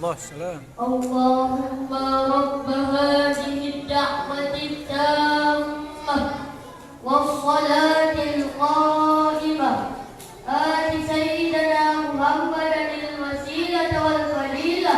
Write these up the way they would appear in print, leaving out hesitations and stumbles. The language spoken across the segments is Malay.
الله السلام. اللهم رب هذه الدعوة التامة والصلاة القائمة آت سيدنا محمدا الوسيلة والفضيلة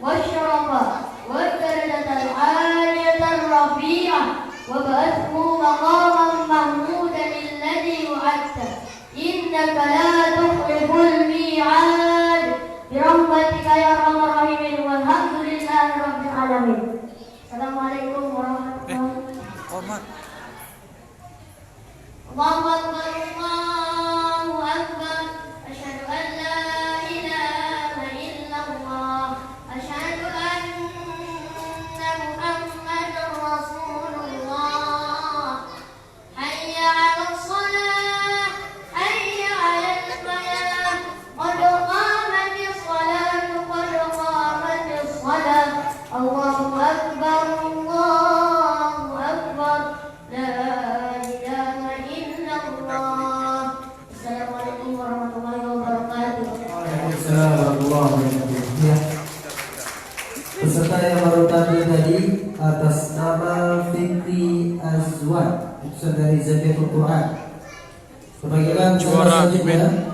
والشرفة والدرجة العالية الرفيعة وابعثه مقاما محمودا الذي وعدته إنك لا تخلف الميعاد برحمتك يا ارحم الراحمين والحمد لله رب العالمين. Assalamualaikum warahmatullahi wabarakatuh. Allahu akbar, Allahu akbar. Asyhadu an la ilaha illallah. Asyhadu anna Muhammadar Rasulullah. Hayya 'alas shalah, hayya 'alal falah. Qad qamatis salatu, qad qamatis salah. Allahu akbar, Allahu akbar. La ilaha illallah. Assalamualaikum warahmatullahi wabarakatuh. Waalaikumsalam warahmatullahi wabarakatuh. Ya. Peserta yang baru tampil tadi atas nama Fikri Azwan, utusan dari Zakiatul Quran. Pemanggilan Juara selanjutnya